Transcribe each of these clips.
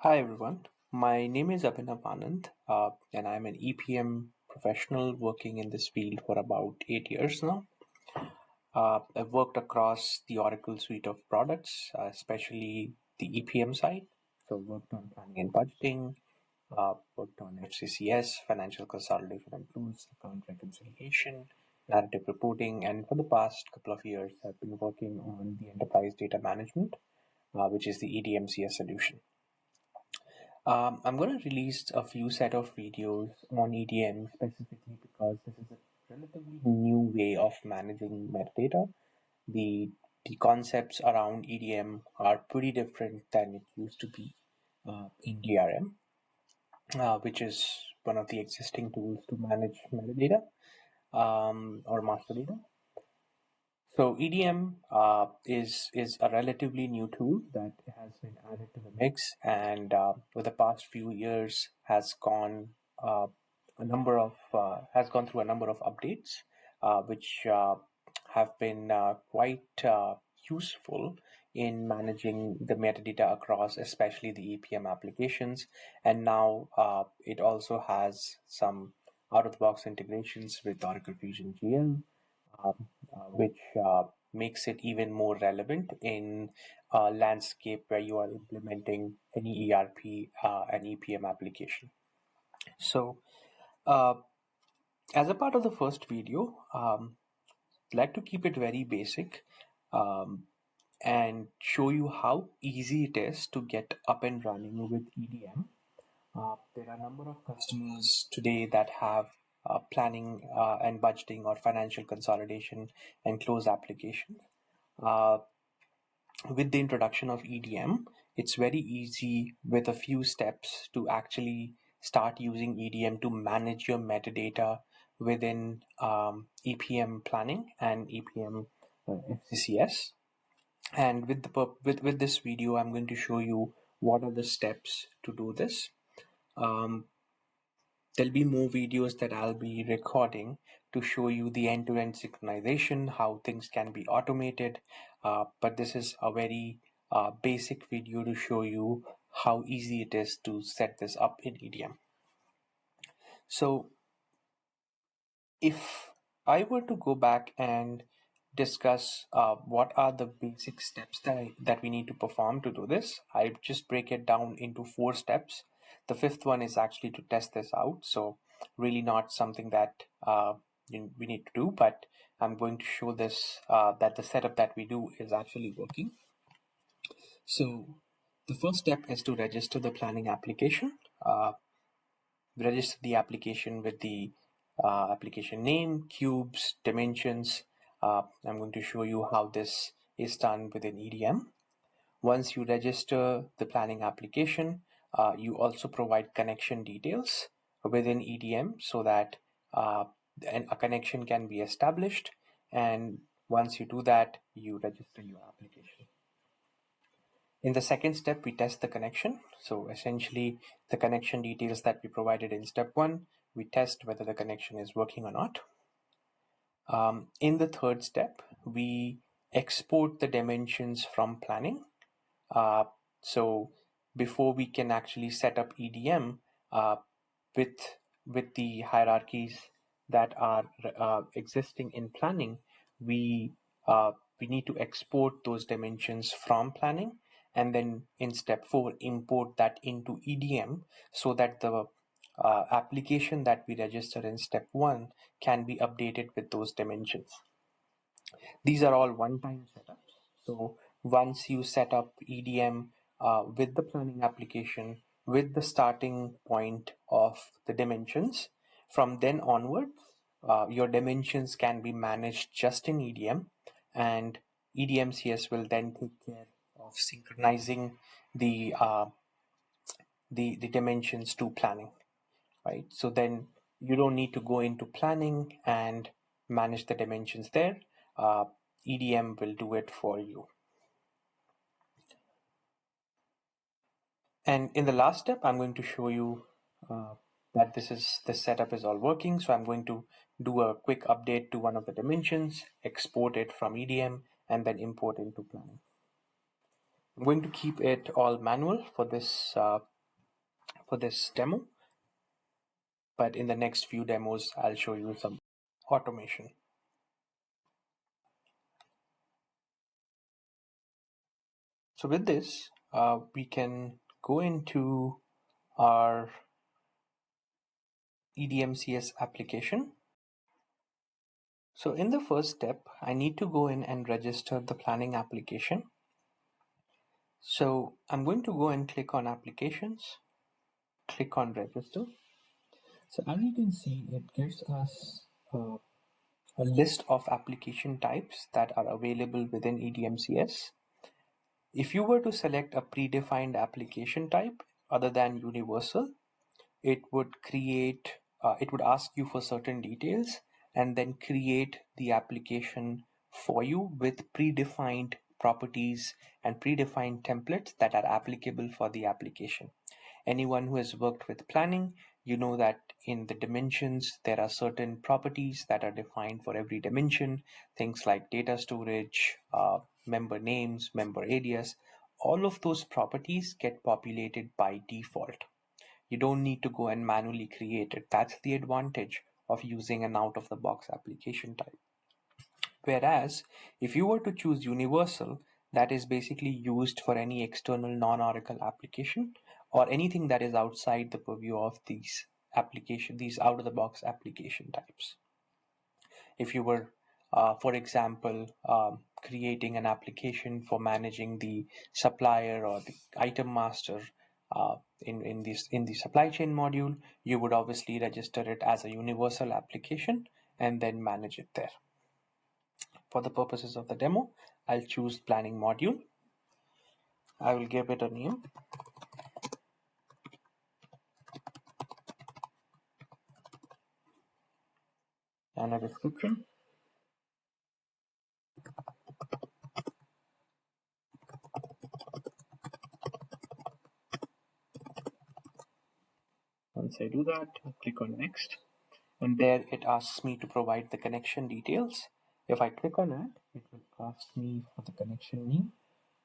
Hi everyone, my name is Abhinav Anand, and I'm an EPM professional working in this field for about 8 years now. I've worked across the Oracle suite of products, especially the EPM side. So, worked on planning and budgeting, worked on FCCS, financial consolidation and close, account reconciliation, narrative reporting, and for the past couple of years, I've been working on the enterprise data management, which is the EDMCS solution. I'm going to release a few set of videos on EDM specifically because this is a relatively new way of managing metadata. The the concepts around EDM are pretty different than it used to be in DRM, which is one of the existing tools to manage metadata or master data. So EDM is a relatively new tool that has been added to the mix, and for the past few years has gone through a number of updates, which have been quite useful in managing the metadata across, especially the EPM applications. And now it also has some out-of-the-box integrations with Oracle Fusion GL, which makes it even more relevant in a landscape where you are implementing any ERP and EPM application. So, uh, as a part of the first video, I'd like to keep it very basic um, and show you how easy it is to get up and running with EDM. There are a number of customers today that have planning and budgeting or financial consolidation and close applications. Uh, with the introduction of EDM, it's very easy with a few steps to actually start using EDM to manage your metadata within EPM planning and EPM FCCS. And with this video, I'm going to show you what are the steps to do this. Um, There'll be more videos that I'll be recording to show you the end-to-end synchronization, how things can be automated. But this is a very basic video to show you how easy it is to set this up in EDM. So if I were to go back and discuss what are the basic steps that we need to perform to do this, I just break it down into 4 steps. The fifth one is actually to test this out. So really not something that we need to do, but I'm going to show this that the setup that we do is actually working. So the first step is to register the planning application. Register the application with the application name, cubes, dimensions. I'm going to show you how this is done within EDM. Once you register the planning application, you also provide connection details within EDM so that a connection can be established. And once you do that, you register your application. In the second step, we test the connection. So essentially, the connection details that we provided in step 1, we test whether the connection is working or not. In the third step, we export the dimensions from planning. So before we can actually set up EDM with the hierarchies that are existing in planning, we need to export those dimensions from planning, and then in step 4 import that into EDM so that the application that we register in step 1 can be updated with those dimensions. These are all one-time setups. So once you set up EDM with the planning application, with the starting point of the dimensions, from then onwards, your dimensions can be managed just in EDM, and EDMCS will then take care of synchronizing the the dimensions to planning, right? So then you don't need to go into planning and manage the dimensions there. EDM will do it for you. And in the last step, I'm going to show you that this setup is all working. So I'm going to do a quick update to one of the dimensions, export it from EDM, and then import into planning. I'm going to keep it all manual for this demo, but in the next few demos, I'll show you some automation. So with this, we can go into our EDMCS application. So in the first step, I need to go in and register the planning application. So I'm going to go and click on applications, click on register. So as you can see, it gives us a list of application types that are available within EDMCS. If you were to select a predefined application type other than universal, it would ask you for certain details and then create the application for you with predefined properties and predefined templates that are applicable for the application. Anyone who has worked with planning, you know that in the dimensions, there are certain properties that are defined for every dimension, things like data storage, member names, member areas. All of those properties get populated by default. You don't need to go and manually create it. That's the advantage of using an out-of-the-box application type. Whereas if you were to choose universal, that is basically used for any external non-Oracle application or anything that is outside the purview of these out-of-the-box application types. If you were, for example, creating an application for managing the supplier or the item master in the supply chain module, you would obviously register it as a universal application and then manage it there. For the purposes of the demo, I'll choose planning module. I will give it a name. And a description. Once I do that, I'll click on next. And there it asks me to provide the connection details. If I click on it, it will ask me for the connection name.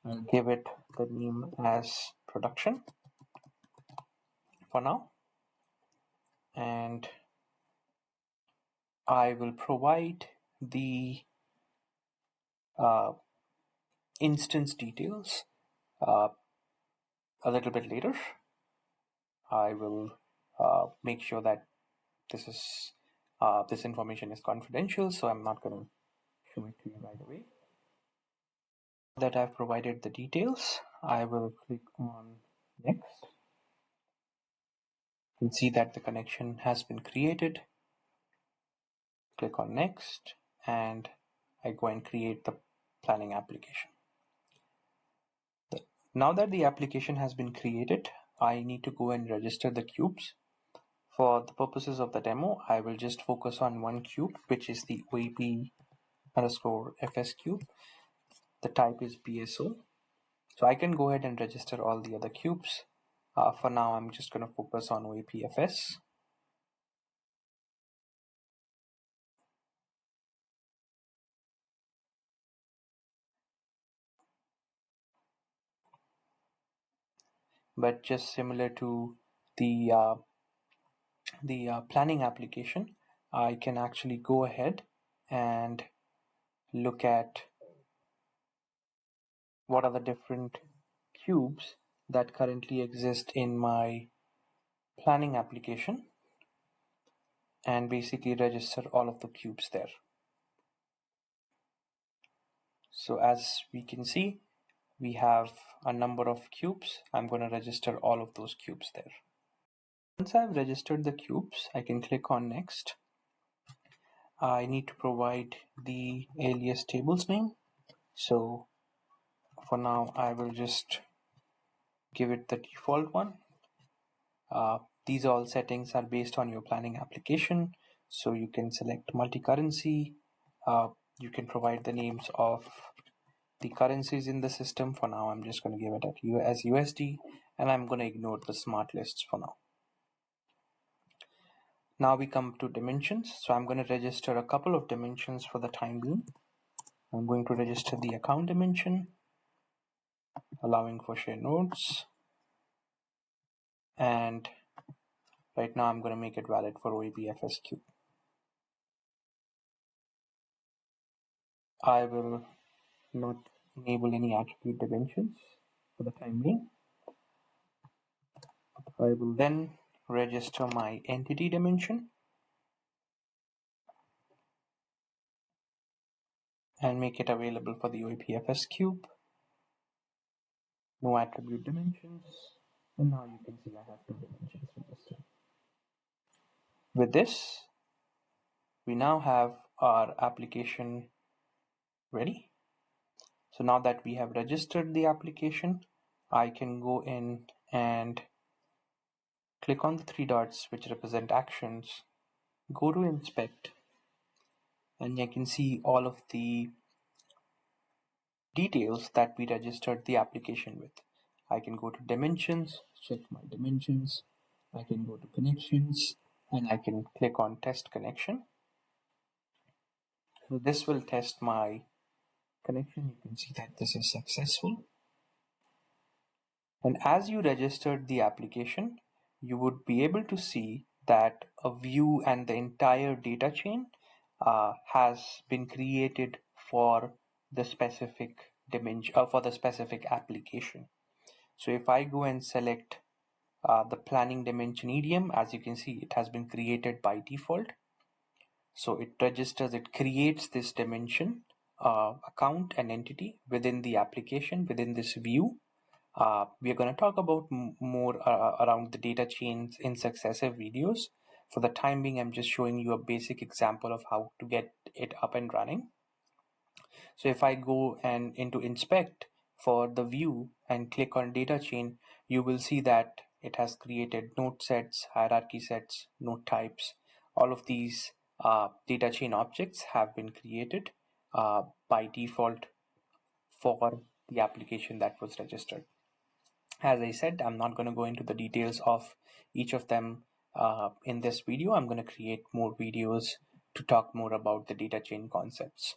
I'll give it the name as production for now. And I will provide the instance details a little bit later. I will make sure that this information is confidential, so I'm not going to show it to you right away. Now that I've provided the details, I will click on next. You can see that the connection has been created. Click on next, and I go and create the planning application. Now that the application has been created, I need to go and register the cubes. For the purposes of the demo, I will just focus on one cube, which is the OAP_FS cube. The type is BSO. So I can go ahead and register all the other cubes. For now, I'm just going to focus on OAPFS. But just similar to the planning application, I can actually go ahead and look at what are the different cubes that currently exist in my planning application and basically register all of the cubes there. So as we can see, we have a number of cubes. I'm going to register all of those cubes there. Once I've registered the cubes, I can click on next. I need to provide the alias tables name. So for now, I will just give it the default one. These all settings are based on your planning application. So you can select multi-currency. You can provide the names of the currencies in the system. For now, I'm just going to give it as USD, and I'm going to ignore the smart lists for now. Now we come to dimensions. So I'm going to register a couple of dimensions for the time being. I'm going to register the account dimension. allowing for share nodes, and right now I'm going to make it valid for OEPFSQ. I will not enable any attribute dimensions for the time being. I will then register my entity dimension and make it available for the OEPFS cube. No attribute dimensions, and now you can see I have two dimensions registered. With this, we now have our application ready. So now that we have registered the application, I can go in and click on the three dots which represent actions, go to inspect, and I can see all of the details that we registered the application with. I can go to dimensions, check my dimensions, I can go to connections, and I can click on test connection. So this will test my connection. You can see that this is successful. And as you registered the application, you would be able to see that a view and the entire data chain has been created for the specific dimension, for the specific application. So if I go and select the planning dimension EDM, as you can see, it has been created by default. So it registers, it creates this dimension, account and entity within the application, within this view. We are going to talk about more around the data chains in successive videos. For the time being, I'm just showing you a basic example of how to get it up and running. So if I go and into inspect for the view and click on data chain, you will see that it has created node sets, hierarchy sets, node types. All of these data chain objects have been created by default for the application that was registered. As I said, I'm not going to go into the details of each of them in this video. I'm going to create more videos to talk more about the data chain concepts.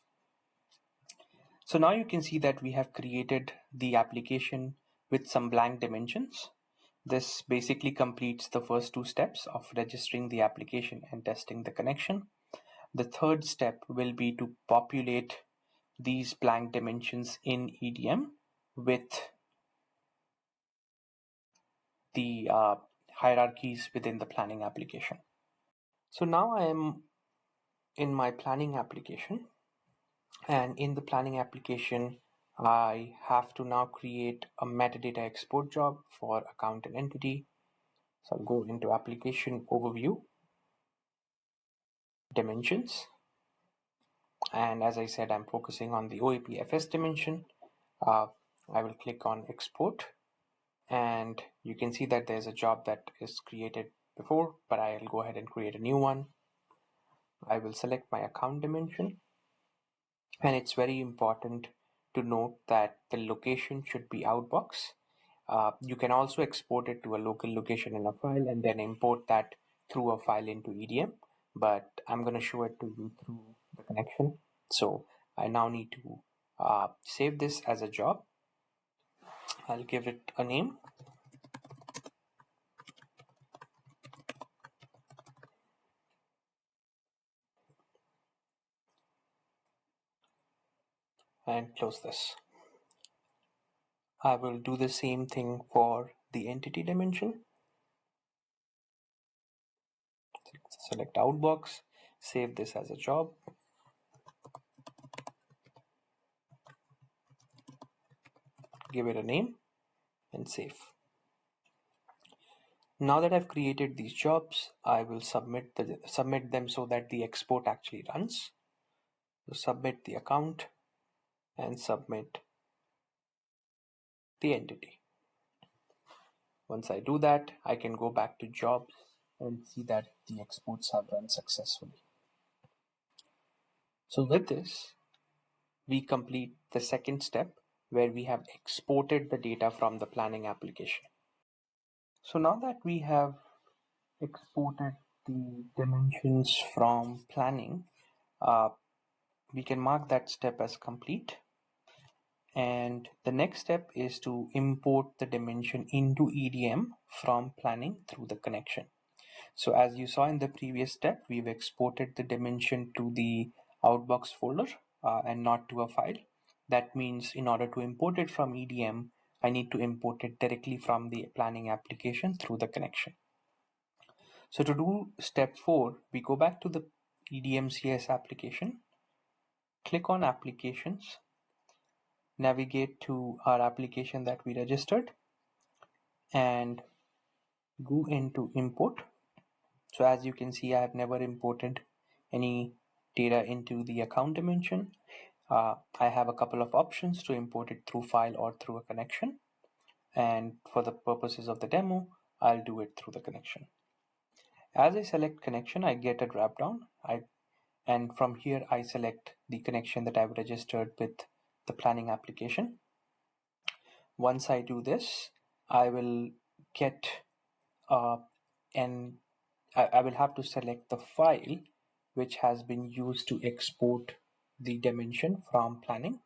So now you can see that we have created the application with some blank dimensions. This basically completes the first two steps of registering the application and testing the connection. The third step will be to populate these blank dimensions in EDM with the hierarchies within the planning application. So now I am in my planning application, and in the planning application I have to now create a metadata export job for account and entity. So I'll go into application overview, dimensions, and as I said, I'm focusing on the OEPFS dimension. I will click on export, and you can see that there's a job that is created before, but I'll go ahead and create a new one. I will select my account dimension, and it's very important to note that the location should be outbox. You can also export it to a local location in a file and then import that through a file into EDM, but I'm going to show it to you through the connection. So I now need to save this as a job. I'll give it a name. And close this. I will do the same thing for the entity dimension. Select outbox, save this as a job. Give it a name and save. Now that I've created these jobs, I will submit them so that the export actually runs. So submit the account and submit the entity. Once I do that, I can go back to jobs and see that the exports have run successfully. So with this, we complete the second step where we have exported the data from the planning application. So now that we have exported the dimensions from planning, we can mark that step as complete. And the next step is to import the dimension into EDM from planning through the connection. So as you saw in the previous step, we've exported the dimension to the outbox folder and not to a file. That means in order to import it from EDM, I need to import it directly from the planning application through the connection. So to do step 4, we go back to the EDMCS application, click on applications, navigate to our application that we registered, and go into import. So as you can see, I have never imported any data into the account dimension. I have a couple of options to import it through file or through a connection. And for the purposes of the demo, I'll do it through the connection. As I select connection, I get a drop down. And from here, I select the connection that I've registered with the planning application. Once I do this, I will get I will have to select the file which has been used to export the dimension from planning.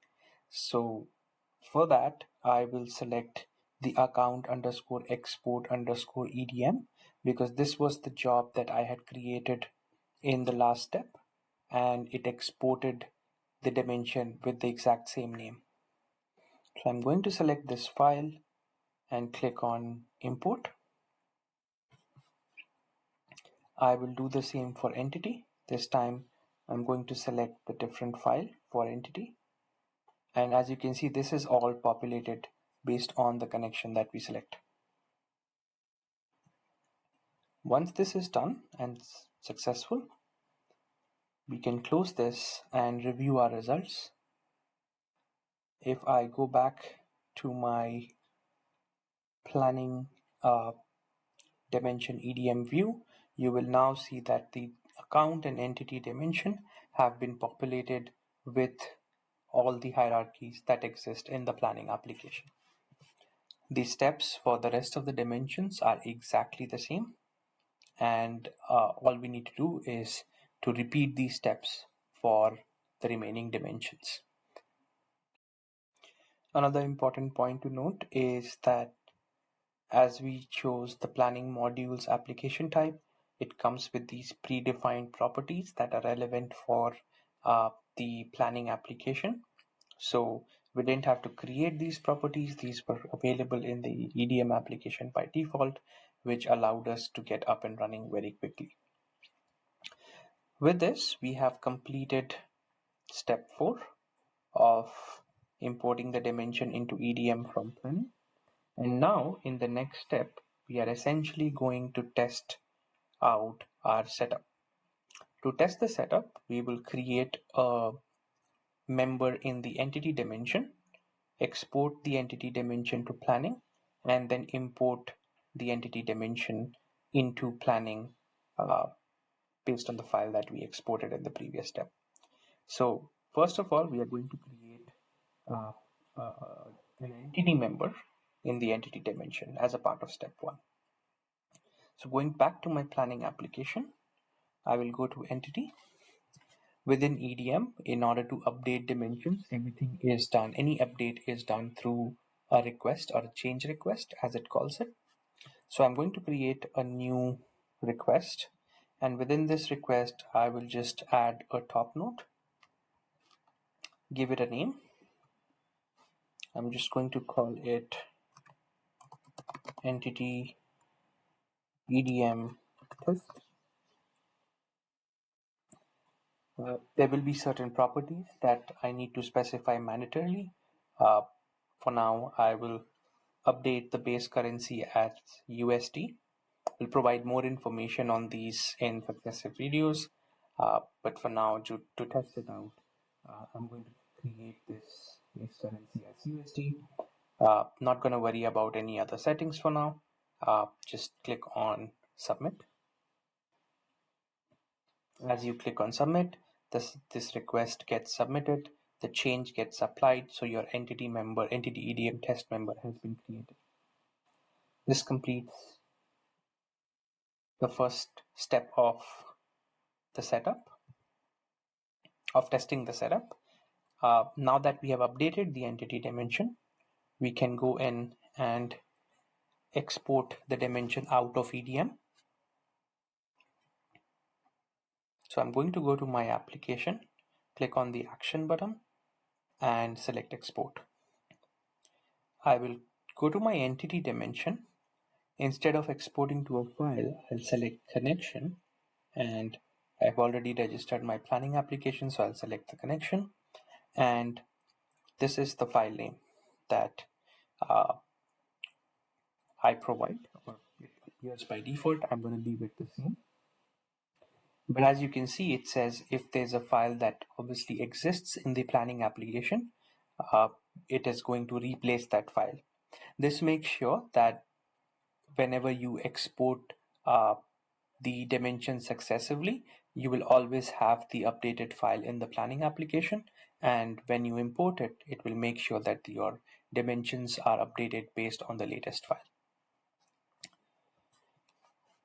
So for that, I will select the account underscore export underscore EDM, because this was the job that I had created in the last step, and it exported the dimension with the exact same name. So I'm going to select this file and click on import. I will do the same for entity. This time I'm going to select the different file for entity. And as you can see, this is all populated based on the connection that we select. Once this is done and successful, we can close this and review our results. If I go back to my planning dimension EDM view, you will now see that the account and entity dimension have been populated with all the hierarchies that exist in the planning application. The steps for the rest of the dimensions are exactly the same, and all we need to do is to repeat these steps for the remaining dimensions. Another important point to note is that as we chose the planning modules application type, it comes with these predefined properties that are relevant for the planning application. So we didn't have to create these properties. These were available in the EDM application by default, which allowed us to get up and running very quickly. With this, we have completed step 4 of importing the dimension into EDM from planning. And now in the next step, we are essentially going to test out our setup. To test the setup, we will create a member in the entity dimension, export the entity dimension to planning, and then import the entity dimension into planning based on the file that we exported in the previous step. So first of all, we are going to create uh, an entity member in the entity dimension as a part of step 1. So going back to my planning application, I will go to entity. Within EDM, in order to update dimensions, everything is done. Any update is done through a request or a change request, as it calls it. So I'm going to create a new request, and within this request, I will just add a top note, give it a name. I'm just going to call it entity EDM test. There will be certain properties that I need to specify mandatorily. For now, I will update the base currency as USD. We'll provide more information on these in successive videos. But for now, to test it out, I'm going to create this base currency as USD. Not going to worry about any other settings for now. Just click on submit. As you click on submit, this request gets submitted, the change gets applied, so your entity EDM test member has been created. This completes the first step of the setup, of testing the setup. Now that we have updated the entity dimension, we can go in and export the dimension out of EDM. So I'm going to go to my application, click on the action button and select export. I will go to my entity dimension. Instead of exporting to a file, I'll select connection, and I've already registered my planning application, so I'll select the connection, and this is the file name that I provide, or it appears by default. I'm going to leave it the same. But as you can see, it says if there's a file that obviously exists in the planning application, uh, it is going to replace that file. This makes sure that whenever you export the dimension successively, you will always have the updated file in the planning application. And when you import it, it will make sure that your dimensions are updated based on the latest file.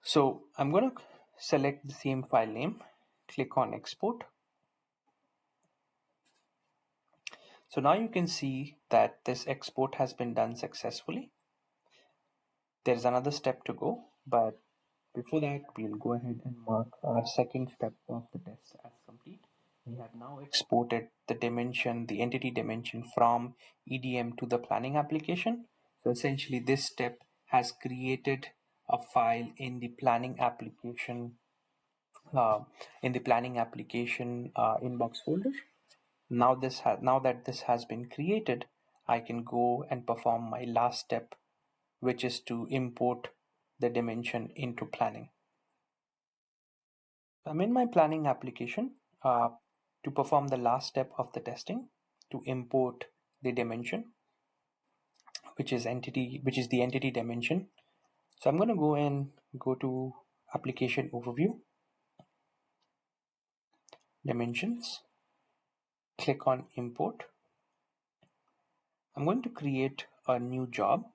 So I'm going to select the same file name, click on export. So now you can see that this export has been done successfully. There's another step to go, but before that, we'll go ahead and mark our second step of the test as complete. We have now exported the dimension, the entity dimension from EDM to the planning application. So essentially this step has created a file in the planning application inbox folder. Now that this has been created, I can go and perform my last step, which is to import the dimension into planning. I'm in my planning application to perform the last step of the testing, to import the dimension, which is the entity dimension. So I'm going to go to application overview, dimensions, click on import. I'm going to create a new job,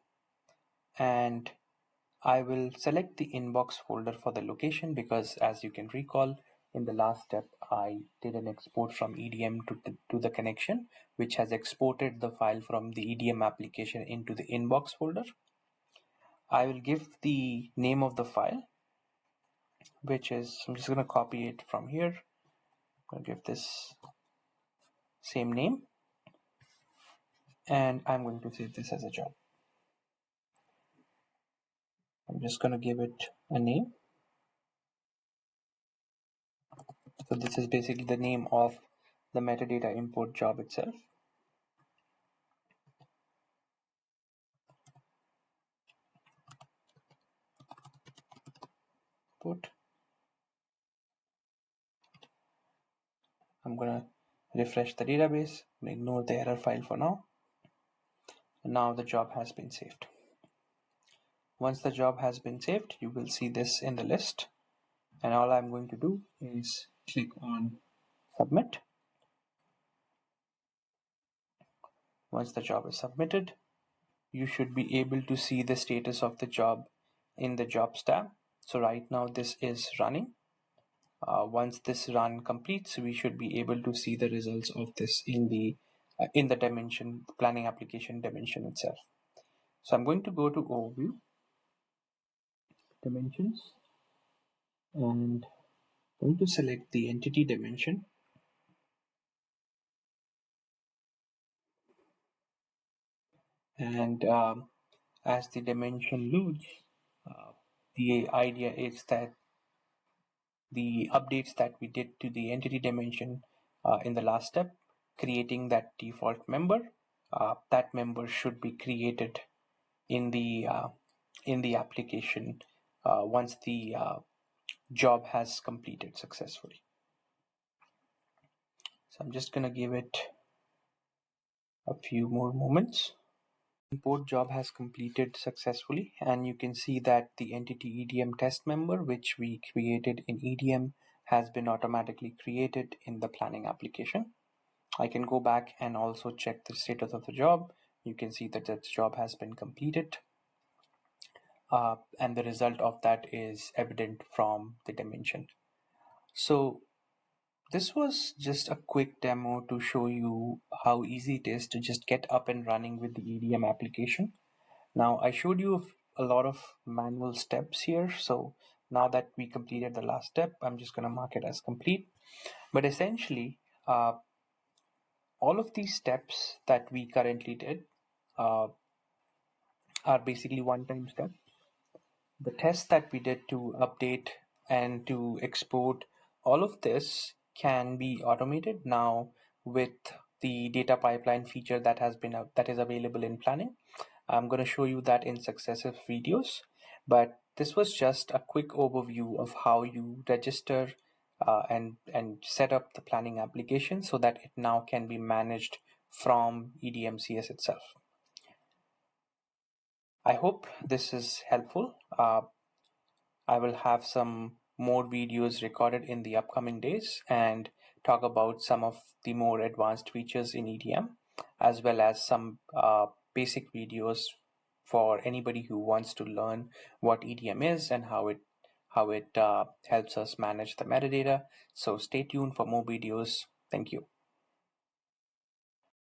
and I will select the inbox folder for the location, because as you can recall, in the last step, I did an export from EDM to the connection, which has exported the file from the EDM application into the inbox folder. I will give the name of the file, which is, I'm just going to copy it from here. I'm going to give this same name, and I'm going to save this as a job. I'm just going to give it a name. So this is basically the name of the metadata import job itself. I'm going to refresh the database, ignore the error file for now. And now the job has been saved. Once the job has been saved, you will see this in the list. And all I'm going to do is click on submit. Once the job is submitted, you should be able to see the status of the job in the jobs tab. So right now this is running. Once this run completes, we should be able to see the results of this in the dimension planning application dimension itself. So I'm going to go to overview, dimensions, and I'm going to select the entity dimension. And as the dimension loads, the idea is that the updates that we did to the entity dimension in the last step, creating that default member, that member should be created in the application once the job has completed successfully. So I'm just going to give it a few more moments. Import job has completed successfully, and you can see that the entity EDM test member, which we created in EDM, has been automatically created in the planning application. I can go back and also check the status of the job. You can see that that job has been completed, and the result of that is evident from the dimension. So This was just a quick demo to show you how easy it is to just get up and running with the EDM application. Now, I showed you a lot of manual steps here. So now that we completed the last step, I'm just going to mark it as complete. But essentially, all of these steps that we currently did uh, are basically one-time steps. The tests that we did to update and to export, all of this can be automated now with the data pipeline feature that is available in planning. I'm going to show you that in successive videos, but this was just a quick overview of how you register and set up the planning application so that it now can be managed from EDMCS itself. I hope this is helpful. I will have some more videos recorded in the upcoming days and talk about some of the more advanced features in EDM, as well as some basic videos for anybody who wants to learn what EDM is and how it helps us manage the metadata. So stay tuned for more videos. Thank you.